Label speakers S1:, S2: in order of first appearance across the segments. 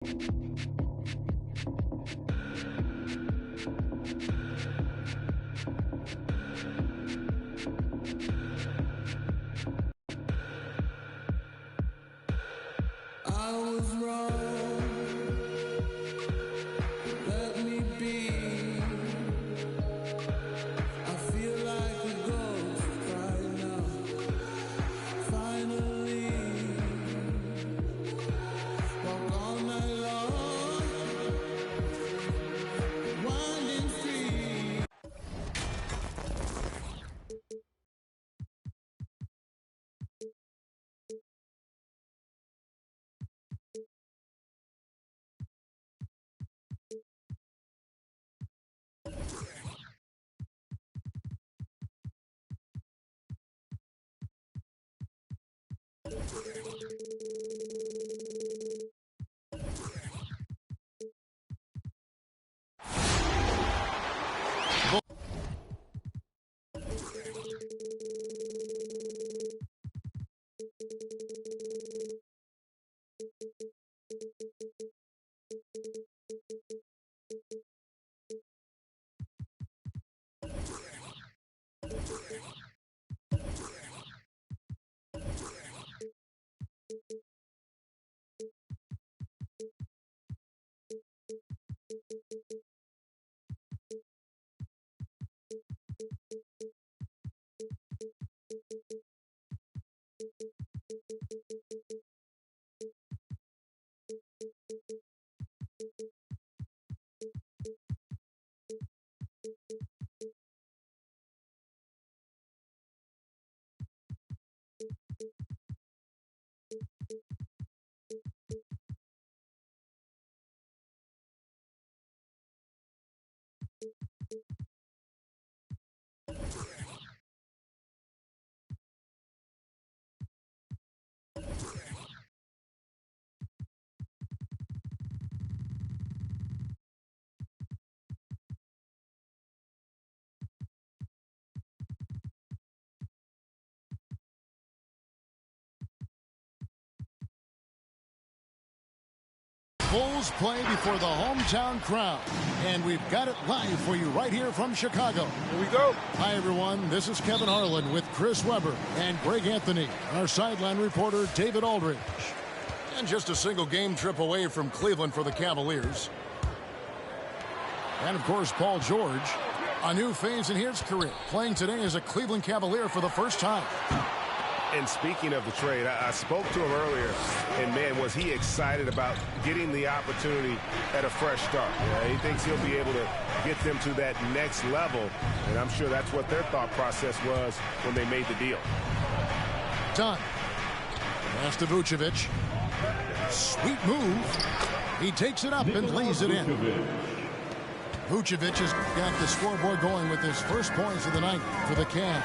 S1: I was wrong. Let me be. I feel like a ghost right now. Finally, walk all night long, winding street.
S2: Bulls play before the hometown crowd, and we've got it live for you right here from Chicago.
S3: Here we go.
S2: Hi, everyone. This is Kevin Harlan with Chris Webber and Greg Anthony, our sideline reporter David Aldridge. And just a single game trip away from Cleveland for the Cavaliers. And, of course, Paul George, a new phase in his career, playing today as a Cleveland Cavalier for the first time.
S3: And speaking of the trade, I spoke to him earlier, and, man, was he excited about getting the opportunity at a fresh start. He thinks he'll be able to get them to that next level, and I'm sure that's what their thought process was when they made the deal.
S2: Done. Pass to Vucevic. Sweet move. He takes it up and lays it in. Vucevic has got the scoreboard going with his first points of the night for the Cavs.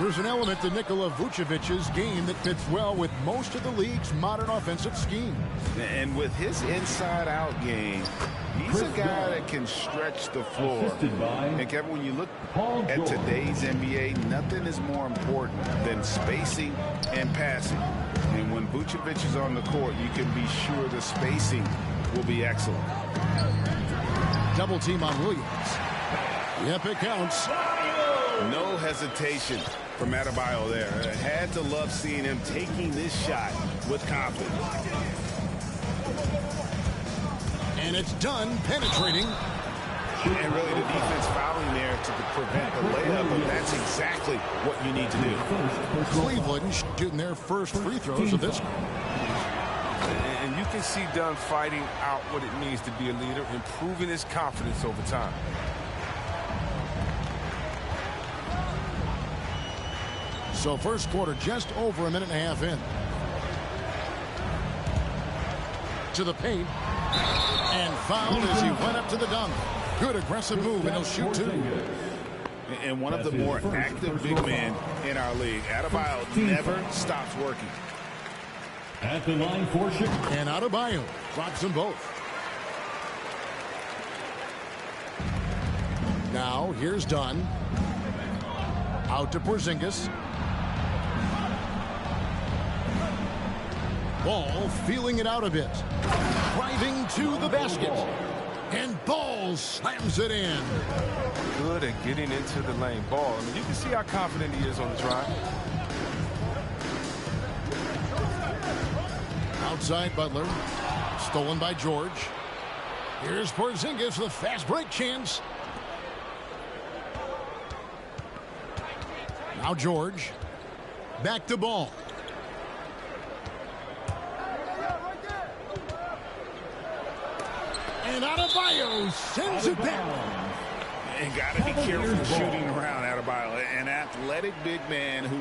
S2: There's an element to Nikola Vucevic's game that fits well with most of the league's modern offensive scheme.
S4: And with his inside-out game, he's a guy that can stretch the floor. And Kevin, when you look at today's NBA, nothing is more important than spacing and passing. And when Vucevic is on the court, you can be sure the spacing will be excellent.
S2: Double team on Williams. Yep, it counts.
S4: No hesitation from Adebayo there. I had to love seeing him taking this shot with confidence.
S2: And it's done, penetrating.
S4: And really the defense fouling there to prevent the layup, and that's exactly what you need to do.
S2: Cleveland shooting their first free throws of this.
S5: And you can see Dunn fighting out what it means to be a leader, improving his confidence over time.
S2: So first quarter just over a minute and a half in. To the paint. And fouled as he went up to the dunk. Good aggressive move, and he'll shoot two.
S4: And one of the more active big men in our league. Adebayo never stops working.
S6: At the line for Chicago.
S2: And Adebayo drops them both. Now here's Dunn. Out to Porzingis. Ball feeling it out a bit. Driving to the basket. And Ball slams it in.
S5: Good at getting into the lane. Ball, I mean, you can see how confident he is on the drive.
S2: Outside Butler. Stolen by George. Here's Porzingis with a fast break chance. Now George. Back to Ball. And Adebayo sends it down.
S4: And got to be careful shooting around Adebayo. An athletic big man who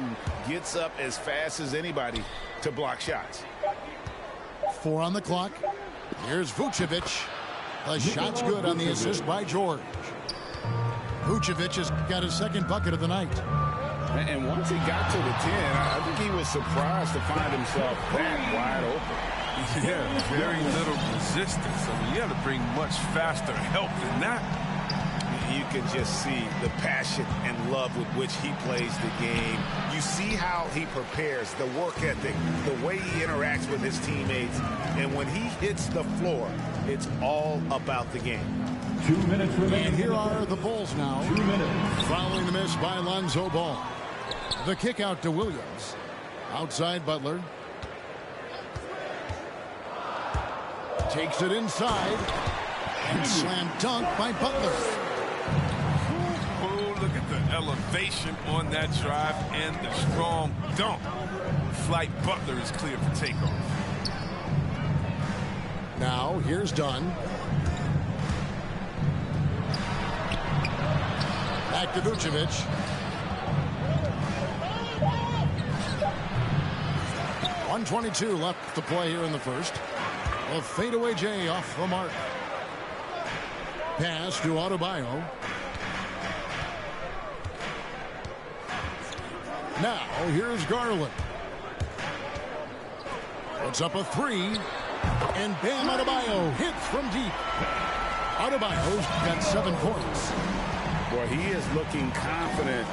S4: gets up as fast as anybody to block shots.
S2: 4 on the clock. Here's Vucevic. The shot's good on the assist by George. Vucevic has got his second bucket of the night.
S4: And once he got to the 10, I think he was surprised to find himself that wide open.
S5: Yeah, very little resistance. I mean, you have to bring much faster help than that.
S4: You can just see the passion and love with which he plays the game. You see how he prepares, the work ethic, the way he interacts with his teammates. And when he hits the floor, it's all about the game.
S6: 2 minutes remaining.
S2: And here are the Bulls now.
S6: 2 minutes.
S2: Following the miss by Lonzo Ball. The kick out to Williams. Outside Butler. Takes it inside. And slam dunk by Butler.
S5: Oh, look at the elevation on that drive and the strong dunk. Flight Butler is clear for takeoff.
S2: Now here's Dunn. Back to Vucevic. .122 left to play here in the first. A fadeaway J off the mark. Pass to Adebayo. Now here's Garland. Puts up a 3. And Bam Adebayo hits from deep. Adebayo's got 7 points.
S4: Boy, he is looking confident.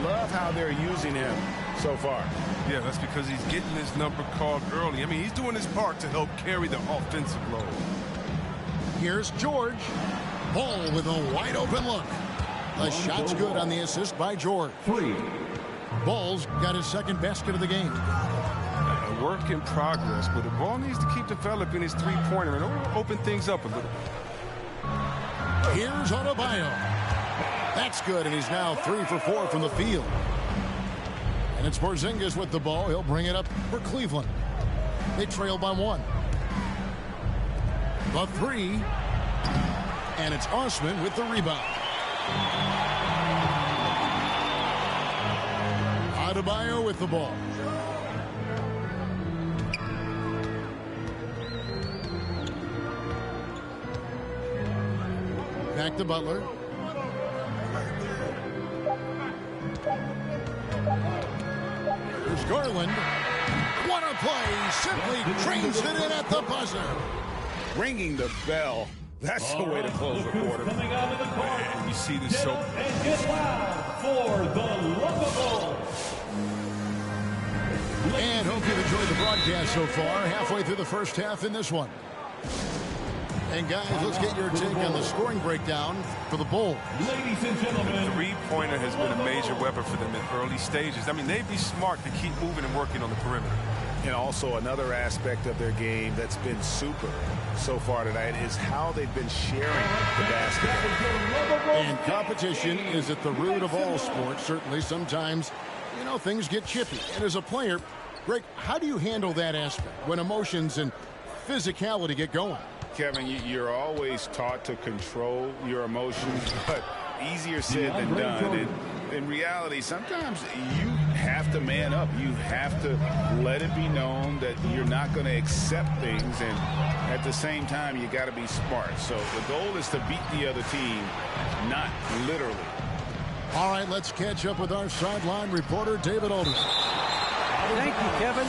S4: Love how they're using him so far.
S5: Yeah, that's because he's getting his number called early. I mean, he's doing his part to help carry the offensive load.
S2: Here's George. Ball with a wide open look. The shot's good on the assist by George.
S6: 3.
S2: Ball's got his second basket of the game.
S5: A work in progress, but the ball needs to keep developing his three-pointer and open things up a little.
S2: Here's Adebayo. That's good, and he's now 3 for 4 from the field. And it's Porzingis with the ball. He'll bring it up for Cleveland. They trail by 1. The 3. And it's Osman with the rebound. Adebayo with the ball. Back to Butler. Here's Garland. What a play. Simply trains it in at the buzzer.
S4: Ringing the bell. That's the way to close the quarter.
S6: Coming out of the court.
S5: And you see this so.
S6: And get loud for the lovable.
S2: And hope you've enjoyed the broadcast so far. Halfway through the first half in this one. And guys, let's get your take on the scoring breakdown for the Bulls.
S6: Ladies and gentlemen.
S5: Three-pointer has been a major weapon for them in early stages. I mean, they'd be smart to keep moving and working on the perimeter.
S4: And also another aspect of their game that's been super so far tonight is how they've been sharing the basketball.
S2: And competition is at the root of all sports. Certainly sometimes, you know, things get chippy. And as a player, Greg, how do you handle that aspect when emotions and physicality get going?
S4: Kevin, you're always taught to control your emotions, but easier said than done. And in reality, sometimes you have to man up. You have to let it be known that you're not going to accept things, and at the same time, you got to be smart. So the goal is to beat the other team, not literally.
S2: All right, let's catch up with our sideline reporter, David Aldridge.
S7: Thank you, Kevin.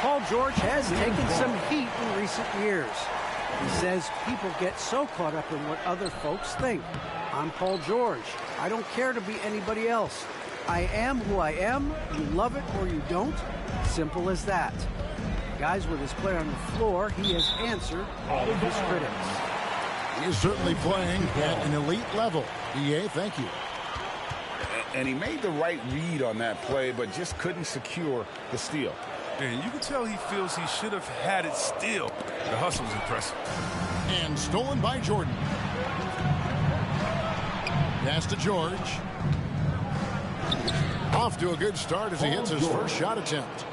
S7: Paul George has taken some heat in recent years. He says people get so caught up in what other folks think. I'm Paul George. I don't care to be anybody else. I am who I am. You love it or you don't. Simple as that. Guys, with his play on the floor, he has answered all of his critics.
S2: He is certainly playing at an elite level. EA, thank you.
S4: And he made the right read on that play, but just couldn't secure the steal.
S5: And you can tell he feels he should have had it still. The hustle's impressive.
S2: And stolen by Jordan. Pass to George. Off to a good start as he hits his first shot attempt.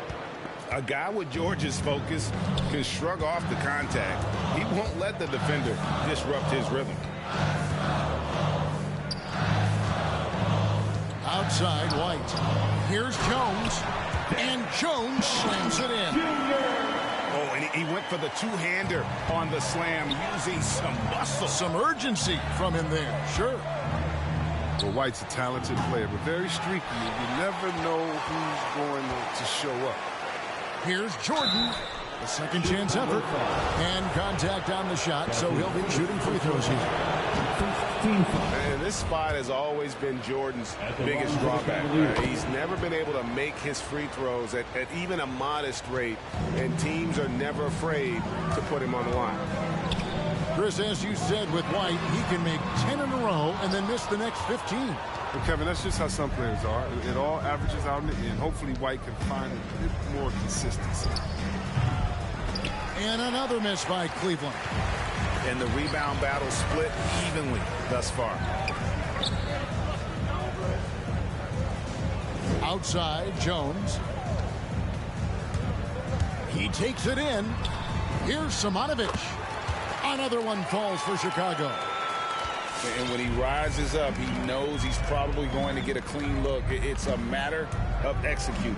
S4: A guy with George's focus can shrug off the contact. He won't let the defender disrupt his rhythm.
S2: Outside, White. Here's Jones. And Jones slams it in.
S4: Oh, and he went for the two-hander on the slam using some muscle.
S2: Some urgency from him there, sure.
S5: Well, White's a talented player, but very streaky. You never know who's going to show up.
S2: Here's Jordan. A second chance effort. And contact on the shot, so he'll be shooting free throws here.
S3: And this spot has always been Jordan's biggest drawback. He's never been able to make his free throws at even a modest rate, and teams are never afraid to put him on the line.
S2: Chris, as you said with White, he can make 10 in a row and then miss the next 15.
S5: Well, Kevin, that's just how some players are. It all averages out in the end. Hopefully White can find a bit more consistency.
S2: And another miss by Cleveland.
S4: And the rebound battle split evenly thus far.
S2: Outside, Jones. He takes it in. Here's Simonovic. Another one falls for Chicago.
S4: And when he rises up, he knows he's probably going to get a clean look. It's a matter of executing.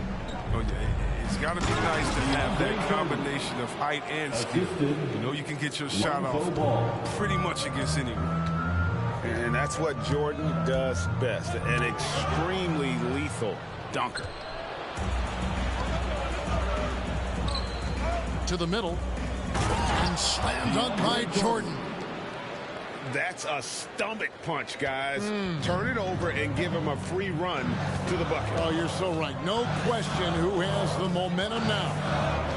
S5: Oh, yeah. It's got to be nice to have that combination of height and skill. You know you can get your shot off pretty much against anyone.
S4: And that's what Jordan does best, an extremely lethal dunker.
S2: To the middle. And slam dunk by Jordan.
S3: That's a stomach punch, guys. Turn it over and give him a free run to the bucket.
S2: Oh, you're so right. No question who has the momentum now.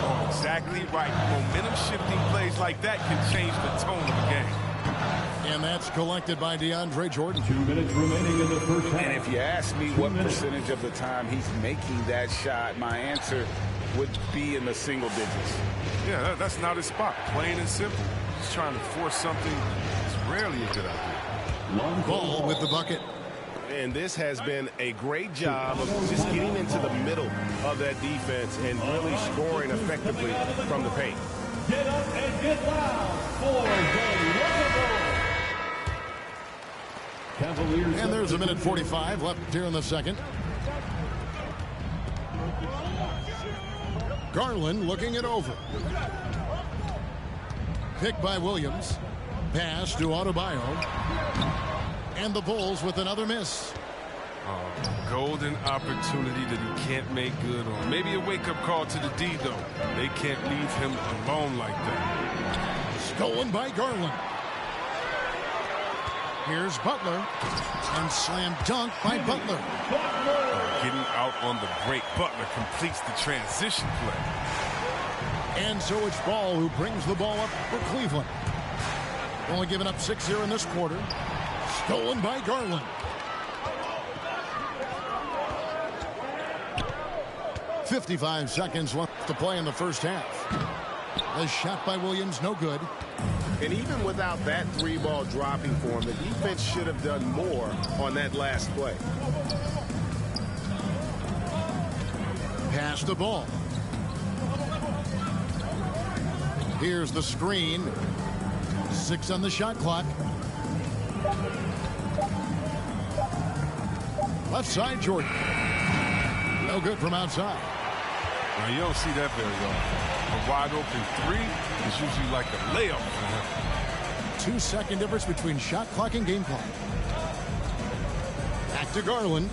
S5: Oh, exactly right. Momentum-shifting plays like that can change the tone of the game.
S2: And that's collected by DeAndre Jordan.
S6: 2 minutes remaining in the first half.
S4: And if you ask me what percentage of the time he's making that shot, my answer would be in the single digits.
S5: Yeah, that's not his spot. Plain and simple. He's trying to force something that's rarely a good idea.
S2: Ball with the bucket.
S3: And this has been a great job of just getting into the middle of that defense and really scoring effectively from the paint.
S6: Get up and get loud for the Cavaliers.
S2: And there's a minute 45 left here in the second. Garland looking it over. Pick by Williams. Pass to Adebayo. And the Bulls with another miss.
S5: Golden opportunity that he can't make good on. Maybe a wake-up call to the D, though. They can't leave him alone like that.
S2: Stolen by Garland. Here's Butler. And slam dunk by Butler.
S5: Getting out on the break. Butler completes the transition play.
S2: And so it's Ball who brings the ball up for Cleveland. Only giving up 6 here in this quarter. Stolen by Garland. .55 seconds left to play in the first half. A shot by Williams, no good.
S3: And even without that three-ball dropping for him, the defense should have done more on that last play.
S2: Pass the ball. Here's the screen. 6 on the shot clock. Left side, Jordan. No good from outside.
S5: Now, you don't see that very often. A wide open three is usually like a layup for him.
S2: 2-second difference between shot clock and game clock. Back to Garland.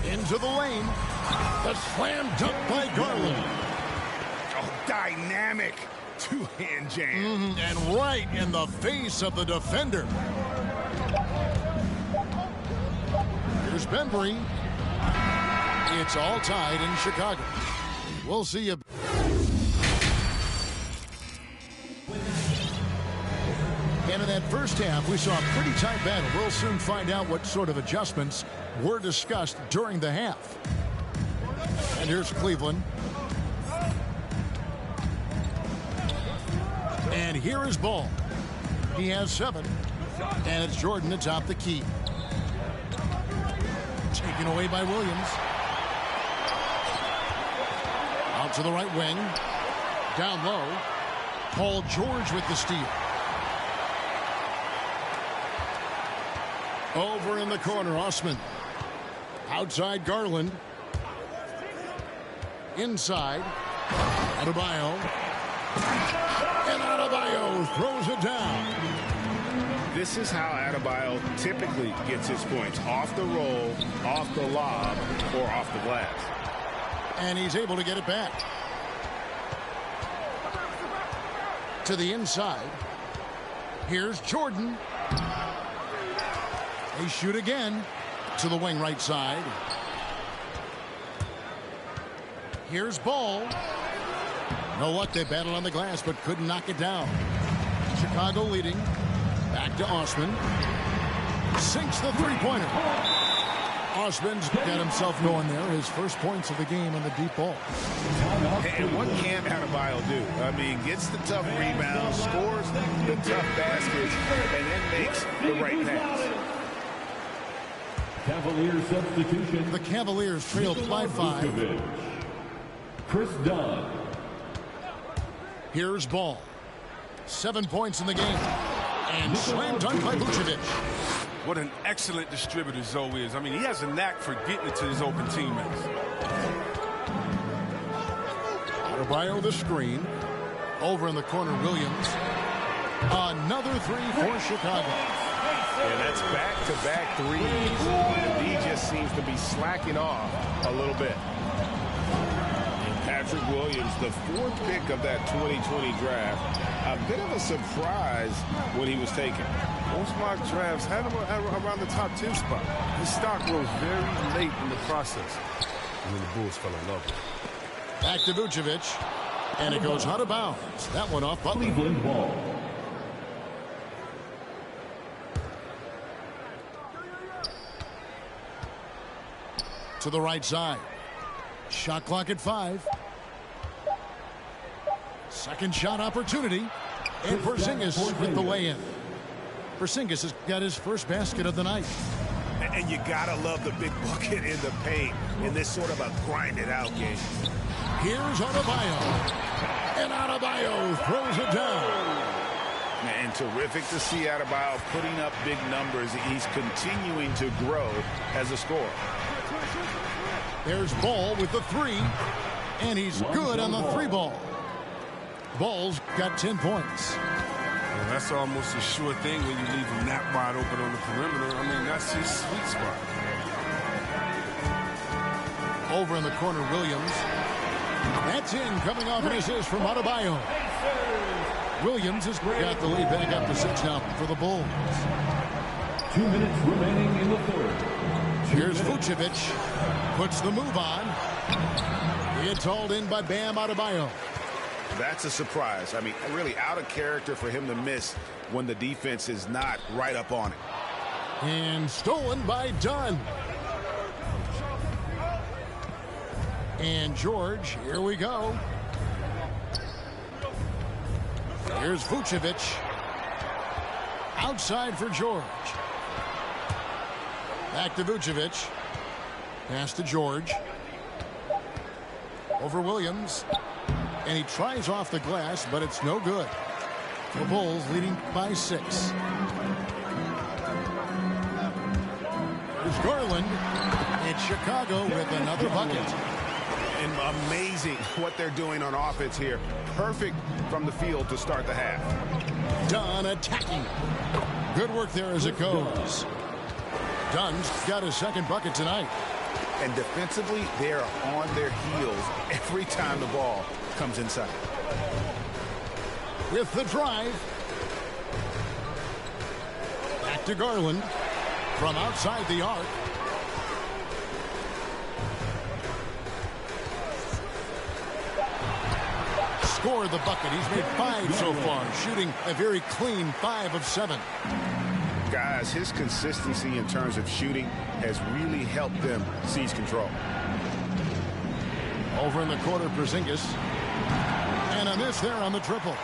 S2: Into the lane. The slam dunk by Garland.
S4: Oh, dynamic two-hand jam.
S2: And right in the face of the defender. Here's Bembry. It's all tied in Chicago. We'll see you. And in that first half, we saw a pretty tight battle. We'll soon find out what sort of adjustments were discussed during the half. And here's Cleveland. And here is Ball. He has 7. And it's Jordan atop the key. Taken away by Williams. Out to the right wing. Down low. Paul George with the steal. Over in the corner, Osman. Outside Garland. Inside. Adebayo. And Adebayo throws it down.
S3: This is how Adebayo typically gets his points. Off the roll, off the lob, or off the glass.
S2: And he's able to get it back. To the inside. Here's Jordan. They shoot again. To the wing right side. Here's Ball. Know what? They battled on the glass but couldn't knock it down. Chicago leading. Back to Osman. Sinks the three-pointer. Osman's got himself going there. His first points of the game on the deep ball.
S3: And what can Adebayo do? I mean, gets the tough rebound, scores the tough baskets, and then makes the right pass.
S6: Cavaliers substitution.
S2: The Cavaliers trailed by 5.
S6: Chris Dunn.
S2: Here's Ball. 7 points in the game. And slam dunk by Vucevic.
S5: What an excellent distributor Zoe is. I mean, he has a knack for getting it to his open teammates.
S2: Adebayo the screen. Over in the corner, Williams. Another 3 for Chicago.
S3: And that's back-to-back threes. The D just seems to be slacking off a little bit. Patrick Williams, the 4th pick of that 2020 draft. A bit of a surprise when he was taken.
S5: Most mock drafts had him around the top 10 spot. His stock rose very late in the process. And then the Bulls fell in love with him.
S2: Back to Vucevic. And it goes out of bounds. That one off Butler.
S6: Cleveland ball.
S2: To the right side. Shot clock at 5. Second shot opportunity. And Porzingis with the lay-in. Porzingis has got his first basket of the night.
S3: And you gotta love the big bucket in the paint in this sort of a grind-it-out game.
S2: Here's Adebayo. And Adebayo throws it down.
S4: And terrific to see Adebayo putting up big numbers. He's continuing to grow as a scorer.
S2: There's Ball with the 3. And he's good on the 3-ball. Ball's got 10 points.
S5: Well, that's almost a sure thing when you leave him that wide open on the perimeter. I mean, that's his sweet spot.
S2: Over in the corner, Williams. That's in, coming off an assist from Adebayo. Williams has got the lead back up to 6 now for the Bulls.
S6: 2 minutes remaining in the third.
S2: Here's Vucevic. Puts the move on. It's hauled in by Bam Adebayo.
S3: That's a surprise. I mean, really out of character for him to miss when the defense is not right up on it.
S2: And stolen by Dunn. And George, here we go. Here's Vucevic. Outside for George. Back to Vucevic. Pass to George. Over Williams. And he tries off the glass, but it's no good. The Bulls leading by 6. There's Garland. And Chicago with another bucket.
S3: And amazing what they're doing on offense here. Perfect from the field to start the half.
S2: Dunn attacking. Good work there as it goes. Dunn's got his second bucket tonight.
S3: And defensively, they're on their heels every time the ball comes inside.
S2: With the drive. Back to Garland. From outside the arc. scored the bucket. He's made 5 so far, shooting a very clean 5 of 7.
S3: Guys, his consistency in terms of shooting has really helped them seize control.
S2: Over in the corner, Porzingis. And a miss there on the triple.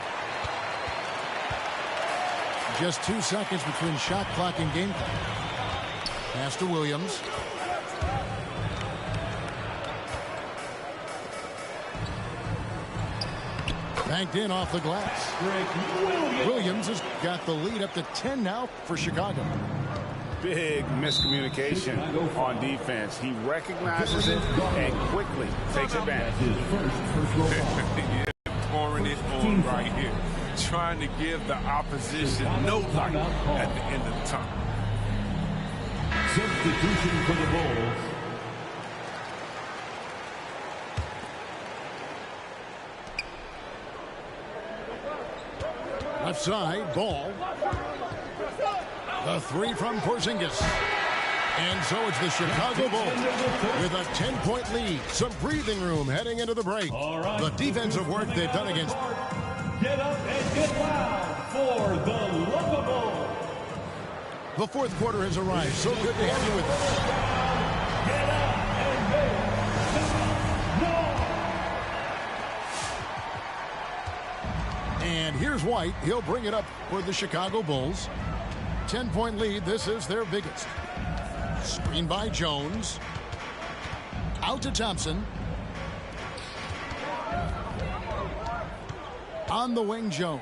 S2: Just 2 seconds between shot clock and game clock. Pass to Williams. Banked in off the glass. Williams has got the lead up to 10 now for Chicago.
S3: Big miscommunication on defense. He recognizes it and quickly takes advantage.
S5: Yeah, pouring it on right here. Trying to give the opposition no light at the end of the time.
S6: Substitution for the Bulls.
S2: Left side, Ball. The 3 from Porzingis. And so it's the Chicago Bulls with a 10-point lead. Some breathing room heading into the break.
S6: Right.
S2: The defensive work they've done against...
S6: Get up and get loud for the Lovable.
S2: The fourth quarter has arrived. So good to have you with us.
S6: Get up and make
S2: And here's White. He'll bring it up for the Chicago Bulls. 10-point lead. This is their biggest. Screen by Jones. Out to Thompson. On the wing, Jones.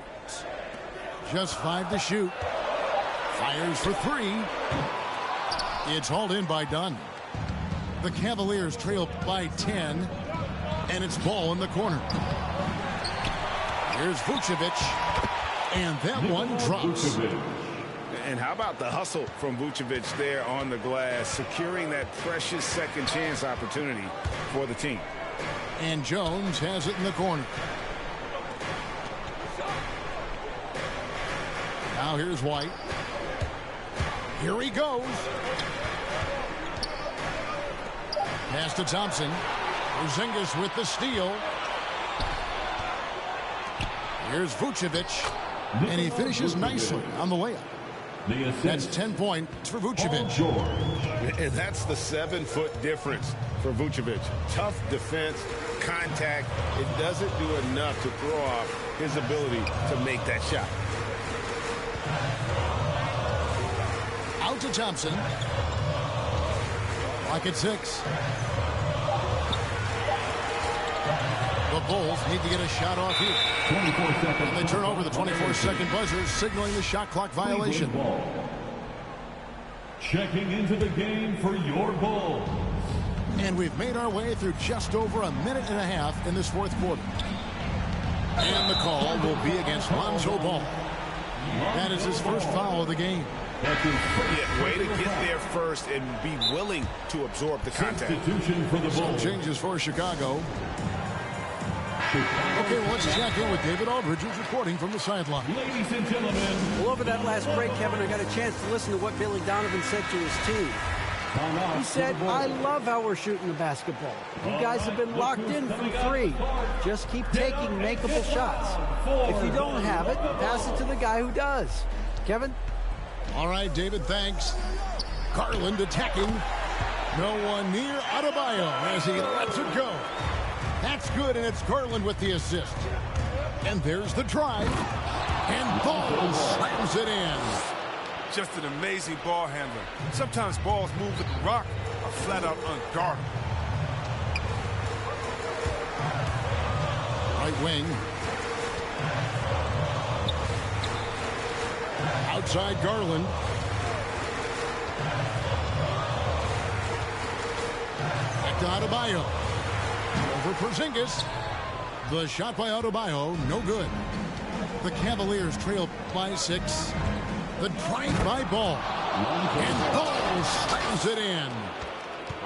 S2: Just 5 to shoot. Fires for 3. It's hauled in by Dunn. The Cavaliers trail by 10. And it's Ball in the corner. Here's Vucevic. And that one drops.
S3: And how about the hustle from Vucevic there on the glass, securing that precious second chance opportunity for the team.
S2: And Jones has it in the corner. Now here's White. Here he goes. Pass to Thompson. Porzingis with the steal. Here's Vucevic. And he finishes nicely on the layup. That's 10 points for Vucevic.
S3: And that's the 7-foot difference for Vucevic. Tough defense, contact. It doesn't do enough to throw off his ability to make that shot.
S2: Out to Thompson. Clock at 6. The Bulls need to get a shot off here.
S6: 24 seconds.
S2: And they turn over the 24-second buzzer, signaling the shot clock violation.
S6: Checking into the game for your Bulls.
S2: And we've made our way through just over a minute and a half in this fourth quarter. And the call will be against Lonzo Ball. That is his first foul of the game.
S3: Yeah, way to get there first and be willing to absorb the contact.
S6: Substitution for the
S2: Some
S6: Bulls.
S2: changes for Chicago. Okay, well, let's check in with David Aldridge, who's reporting from the sideline.
S6: Ladies and gentlemen.
S7: Well, over that last break, Kevin, I got a chance to listen to what Billy Donovan said to his team. He said, I love how we're shooting the basketball. You guys have been locked in from 3. Just keep taking makeable shots. If you don't have it, pass it to the guy who does. Kevin?
S2: All right, David, thanks. Garland attacking. No one near Adebayo as he lets it go. That's good, and it's Garland with the assist. And there's the drive. And Ball slams it in.
S5: Just an amazing ball handler. Sometimes balls move with the rock are flat out unguardable.
S2: Right wing. Outside Garland. Back to Adebayo. Over Porzingis. The shot by Adebayo, no good. The Cavaliers trail by 6. The drive by Ball. And Ball slams it in.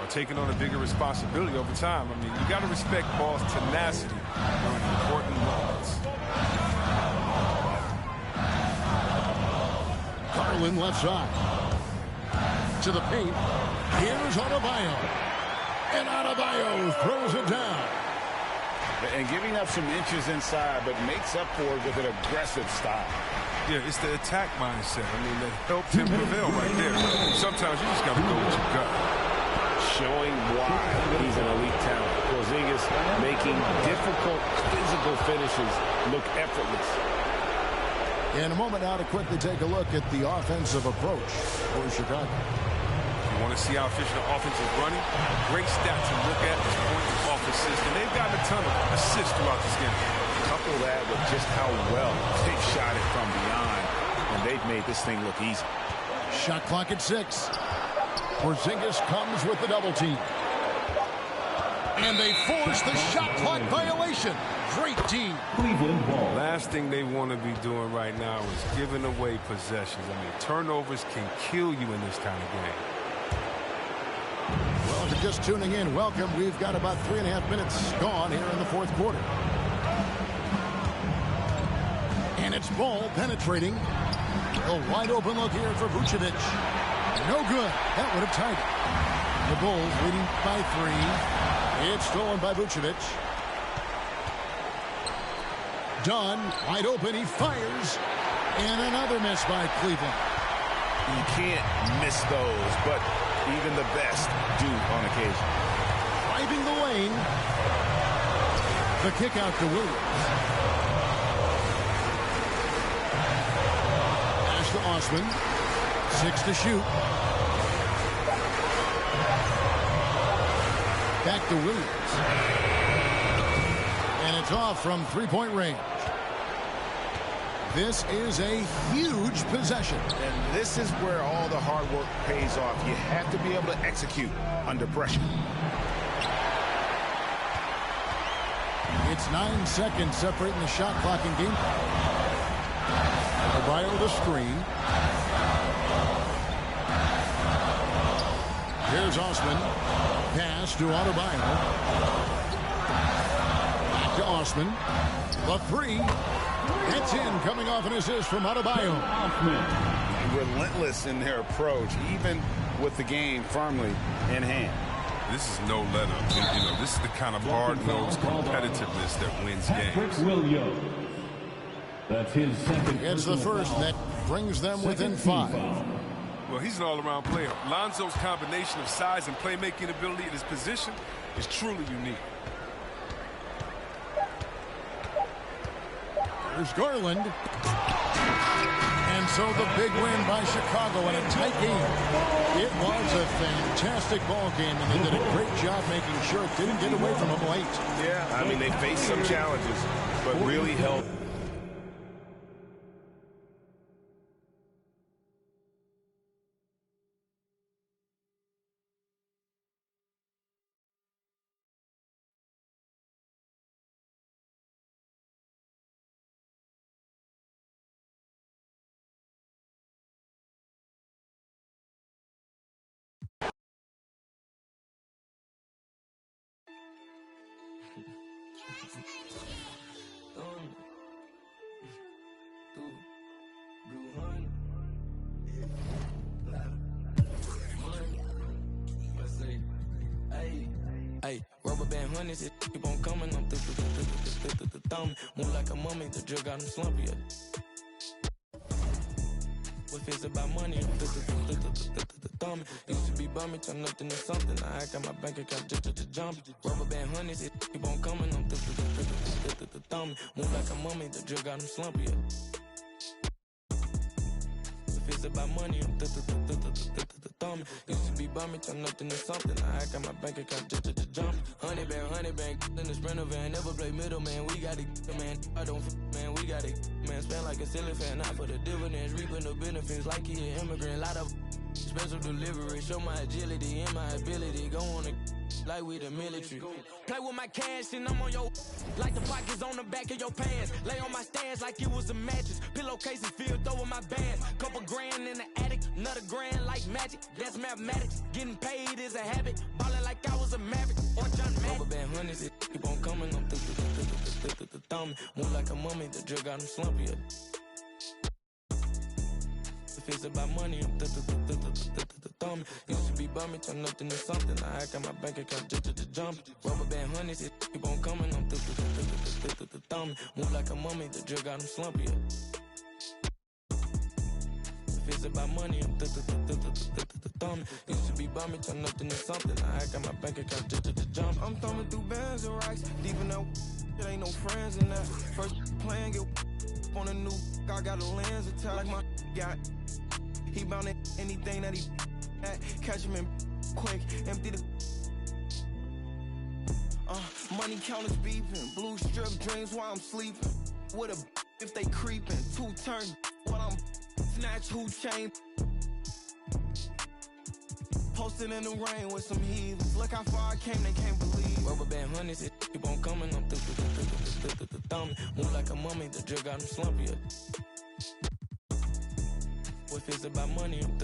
S5: Or taking on a bigger responsibility over time. I mean, you got to respect Ball's tenacity during important moments.
S2: Garland left side. To the paint. Here's Adebayo. And Adebayo throws it down.
S4: And giving up some inches inside, but makes up for it with an aggressive style.
S5: Yeah, it's the attack mindset. I mean, that helped him prevail right there. Sometimes you just got to go with your gut.
S3: Showing why he's an elite talent. Porzingis making difficult physical finishes look effortless.
S2: In a moment now to quickly take a look at the offensive approach for Chicago.
S5: You want to see how efficient the offense is running? Great stat to look at is points off assist. And they've gotten a ton of assists throughout this game.
S4: Couple that with just how well they've shot it from beyond, and they've made this thing look easy.
S2: Shot clock at 6. Porzingis comes with the double team. And they force the shot clock violation. Great team.
S6: Cleveland ball.
S5: Last thing they want to be doing right now is giving away possessions. I mean, turnovers can kill you in this kind of game.
S2: Well, if you're just tuning in, welcome. We've got about 3.5 minutes gone here in the fourth quarter. And it's ball penetrating. A wide open look here for Vucevic. No good. That would have tied it. The Bulls leading by 3. It's stolen by Vucevic. Dunn, wide open. He fires. And another miss by Cleveland.
S4: You can't miss those, but even the best do on occasion.
S2: Driving the lane. The kick out to Williams. Pass to Osman. 6 to shoot. Back to Williams. And it's off from three-point range. This is a huge possession.
S4: And this is where all the hard work pays off. You have to be able to execute under pressure.
S2: It's 9 seconds separating the shot clock and game clock. Adebayo the screen. Here's Osman. Pass to Adebayo. Back to Osman. The 3. That's in, coming off an assist from Adebayo.
S4: Relentless in their approach, even with the game firmly in hand.
S5: This is no let-up. You know, this is the kind of hard-nosed competitiveness that wins games.
S6: Williams. That's his second.
S2: It's the first that brings them within 5.
S5: Well, he's an all-around player. Lonzo's combination of size and playmaking ability in his position is truly unique.
S2: There's Garland. And so the big win by Chicago in a tight game. It was a fantastic ball game, and they did a great job making sure it didn't get away from them late.
S3: Yeah, I mean, they faced some challenges, but really held.
S8: Hey, rubber band honeys, it keep on coming. I'm thumb. Move like a mummy, the drug got him slumpy. What feels about money? I'm thumb. Used to be bumming, turn nothing to something. I got my bank account just jump. Rubber band honeys, it keep on coming. I'm thumb. Move like a mummy, the drug got him slumpy. It's about money, I'm thumb. Used to be bumming, turn nothing to something. I got my bank account just jump. Honey bang, in the Sprinter van. Never play middle, man. We got it, man. I don't, man. We got it, man. Spend like a silly fan. Out for the dividends, reaping the benefits like he an immigrant. Lot of special delivery. Show my agility and my ability. Go on like we the military. Play with my cash and I'm on your like the pockets on the back of your pants. Lay on my stands like it was a mattress. Pillowcases filled over my bands. Couple grand in the attic, another grand like magic. That's mathematics. Getting paid is a habit. Ballin' like I was a maverick or John Madden. Rubber band honeys, it keep on coming. I'm thumb. Move like a mummy, the drug got him slumpy. If it's about money, I'm thumbing. Used to be bumming, turn nothing to something. I got my bank account just jumping. Rubber band honeys, it keep on coming. I'm thumbing. Move like a mummy, the drill got him slumpy. If it's about money, I'm thumbing. Used to be bumming, turn nothing to something. I got my bank account just jumping. I'm thumbing through bands and racks. Deep in that, there ain't no friends in that. First playing, get on a new, I got a lens attack like my got. He bound anything that he at. Catch him in quick, empty the. Money counters beeping, blue strip dreams while I'm sleeping. With a if they creeping, two turn while I'm snatch who chain. Posted in the rain with some heathens. Look how far I came, they can't believe. Rubber band honeys, it keep on coming. I'm thumbing. Move like a mummy, the drill got him slumpy. If it's about money, I'm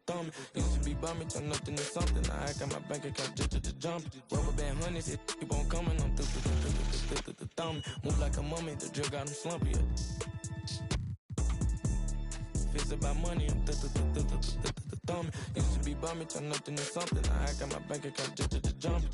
S8: thumbing. Used to be bumming, turn nothing to something. I got my bank account just jumping. Rubber band honeys, it keep on coming. I'm thumbing. Move like a mummy, the drill got him slumpy. If it's about money, I'm thumbing. Used to be bumming, turn nothing to something. I got my bank account just jumping.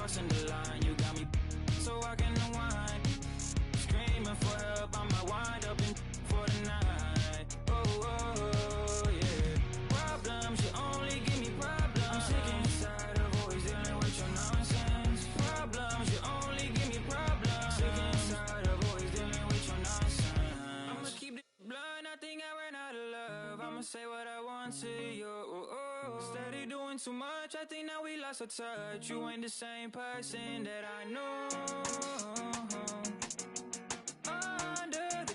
S9: crossing the line. You got me so I can unwind. Screaming for help, I might wind up in for the night. Oh, oh, oh, yeah. Problems, you only give me problems. I'm sick inside of always dealing with your nonsense. Problems, you only give me problems. Sick inside of always dealing with your nonsense. I'ma keep it blunt, I think I ran out of love. I'ma say what I want to you. Oh, oh. Steady doing too much, I think now we lost our touch. You ain't the same person that I know. Under the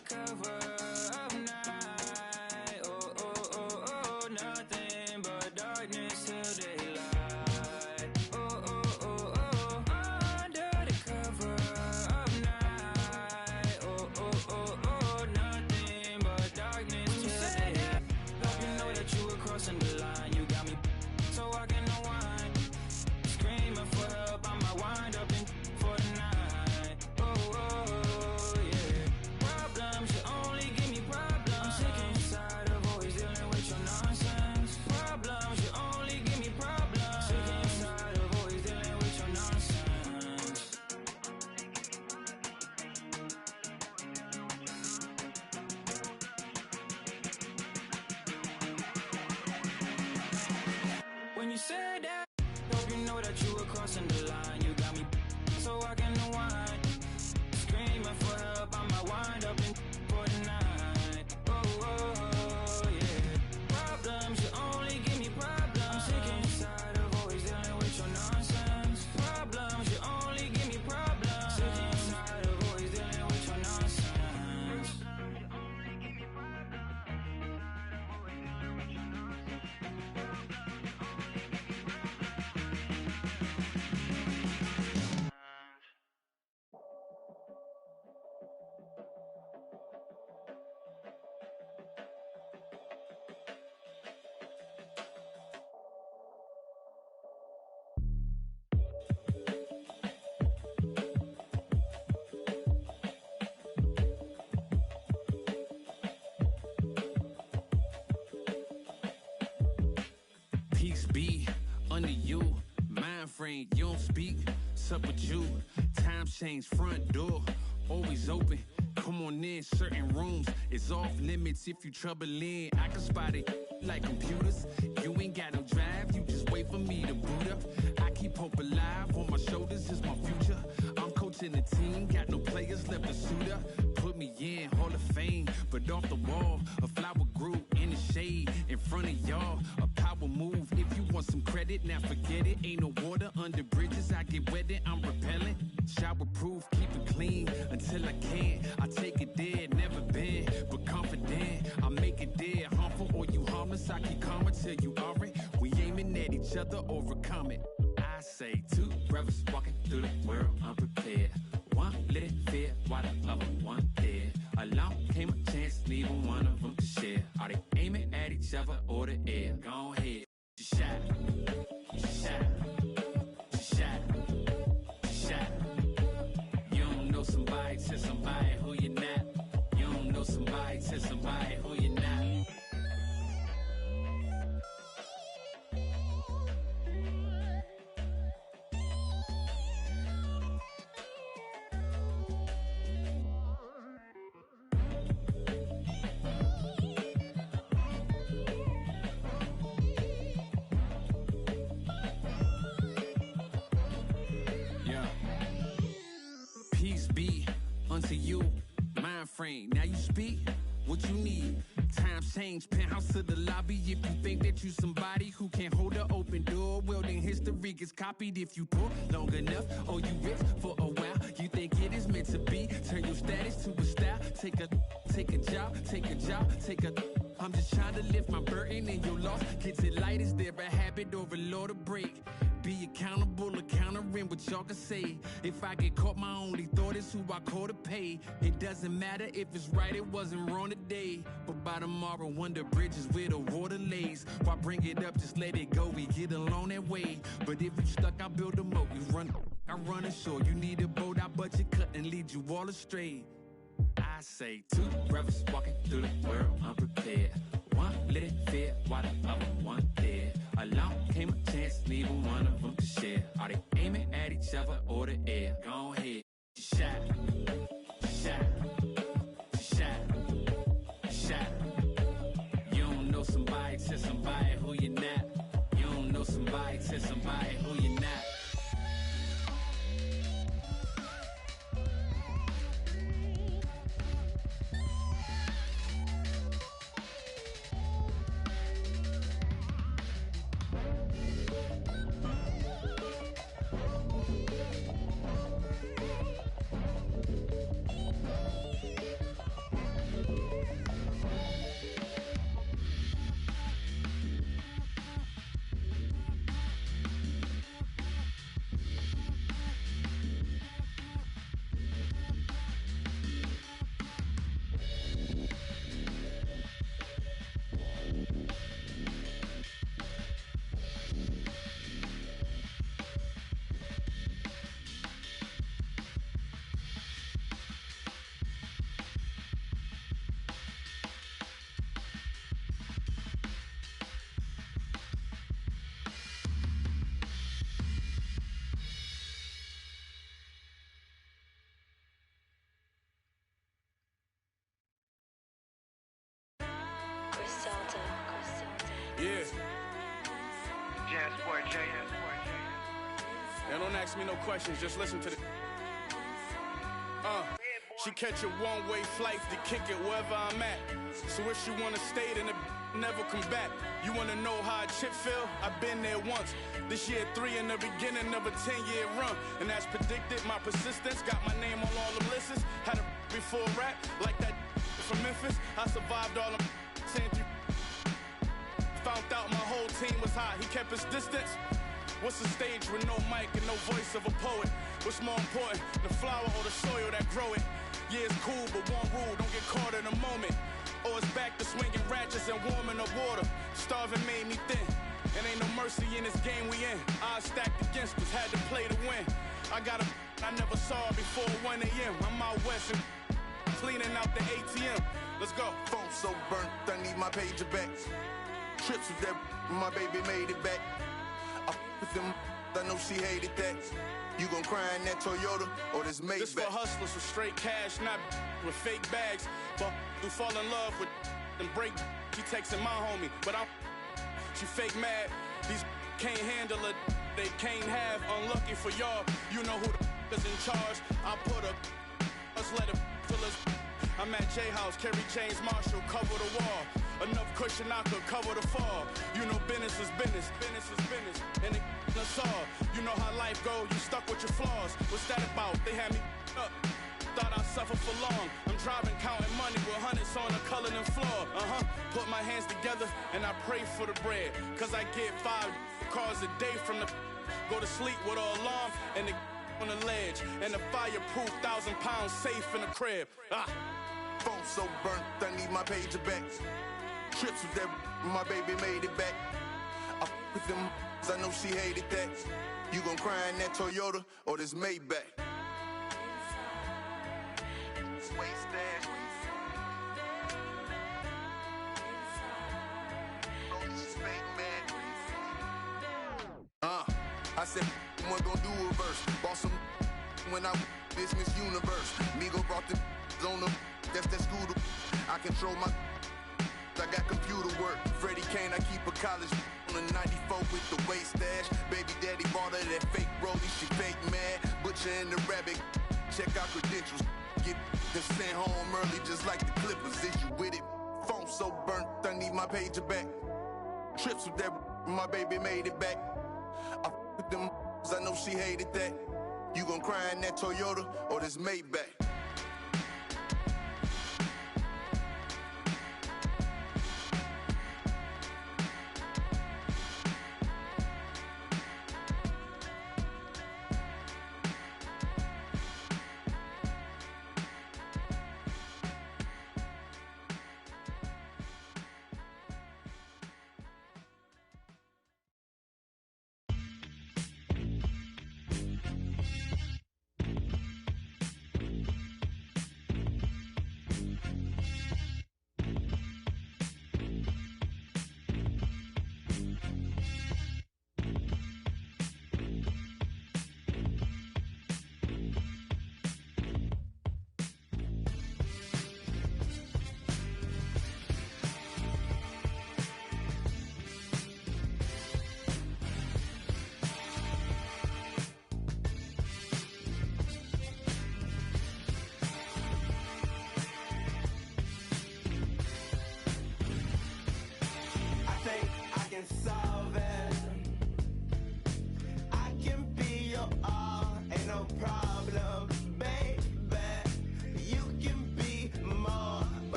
S9: be under you. Mind frame, you don't speak. Sup with you. Time change, front door always open. Come on in, certain rooms is off limits if you troubling. I can spot it like computers. You ain't got no drive, you just wait for me to boot up. I keep hope alive, on my shoulders is my future. I'm coaching the team, got no players left to suit up. Put me in, Hall of Fame, but off the wall, a flower grew in the shade in front of y'all. A power move, if you want some credit, now forget it. Ain't no water under bridges, I get wetted, I'm repellent. Shower proof, keep it clean until I can. I take it there, never been, but confident. I make it there, harmful or you harmless. I keep calm until you aren't. We aiming at each other, overcome it. I say two brothers walking through the world unprepared. One let it fear while the other one dead. Along came a chance, neither one of them to share. Are they aiming at each other or the air? Go ahead, shot, shot, shot, shot. You don't know somebody, tell somebody who you're not. You don't know somebody, tell somebody who you're not. To you, mind frame. Now you speak what you need. Times change, penthouse to the lobby. If you think that you somebody who can't hold an open door, well then history gets copied. If you pull long enough, or you rich for a while, you think it is meant to be. Turn your status to a style. Take a job, take a job, take a. I'm just trying to lift my burden and your loss gets it light. Is there a habit or a law to break? Be accountable, countering what y'all can say. If I get caught, my only thought is who I call to pay. It doesn't matter if it's right, it wasn't wrong today. But by tomorrow, wonder bridges where the water lays. Why bring it up, just let it go, we get along that way. But if you stuck, I build a moat, you run, I run ashore. You need a boat, I budget cut and lead you all astray. I say two brothers walking through the world unprepared. One let it fear while the other one dead. Along came a chance, neither one of them to share. Are they aiming at each other or the air? Go ahead, shot, shot, shot, shot. You don't know somebody, tell somebody who you're not. You don't know somebody, tell somebody who you're not.
S5: Yeah. Now don't ask me no questions, just listen to the. She catch a one-way flight to kick it wherever I'm at. So if she wanna stay, then it never come back. You wanna know how a chick feel? I've been there once. This year 3 in the beginning of a 10-year run. And as predicted, my persistence got my name on all the lists. Had a before rap, like that from Memphis. I survived all them saying you. Found out my whole team was hot. He kept his distance. What's a stage with no mic and no voice of a poet? What's more important, the flower or the soil that grow it? Yeah, it's cool, but one rule, don't get caught in a moment. Or it's back to swinging ratchets and warming the water. Starving made me thin, and ain't no mercy in this game we in. Odds stacked against us, had to play to win. I got a I never saw before 1 a.m. I'm out west and cleaning out the ATM. Let's go.
S10: Phone so burnt, I need my pager back. Trips with that, my baby made it back. I with them, I know she hated that. You gon' cry in that Toyota or this Maybach?
S5: This for hustlers with straight cash, not with fake bags. But who fall in love with and break. She texting my homie, but she fake mad. These can't handle it, they can't have. Unlucky for y'all, you know who the is in charge. I put a us let it till us. I'm at J House, Kerry James Marshall, cover the wall. Enough cushion I could cover the fall. You know business is business, business is business, and it us all. You know how life go, you stuck with your flaws. What's that about? They had me up. Thought I'd suffer for long. I'm driving, counting money with hundreds on the color and floor. Put my hands together and I pray for the bread. Cause I get 5 cars a day from the go to sleep with an alarm and the on the ledge. And the fireproof 1,000 pounds safe in the crib.
S10: Phone so burnt, I need my pager back. Trips with that, my baby made it back. I with them, I know she hated that. You gon' cry in that Toyota or this Maybach? I said, what gon' do a verse? Bought some when I this Miss Universe. Migo brought the on the, that's that scooter. I control my, I got computer work. Freddie Kane, I keep a college on a 94 with the waist stash. Baby daddy bought her that fake rollie, she fake mad. Butcher and the rabbit, check out credentials. Get the sent home early just like the Clippers. Is you with it? Phone so burnt, I need my pager back. Trips with that, my baby made it back. I with them, I know she hated that. You gon' cry in that Toyota or this Maybach?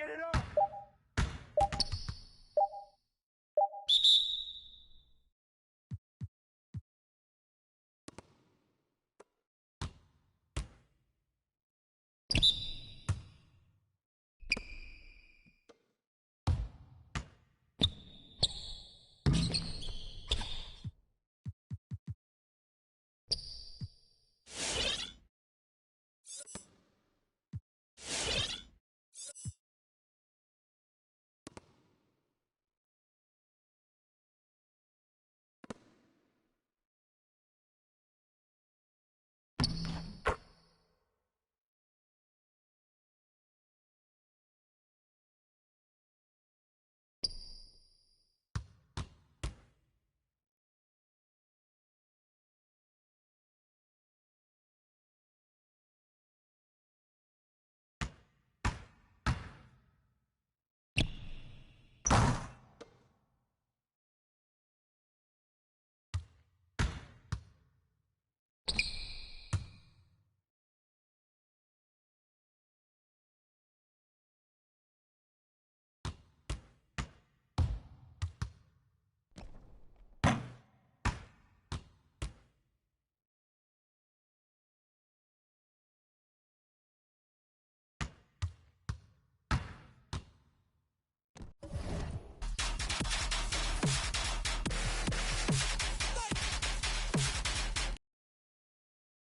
S11: Get it up!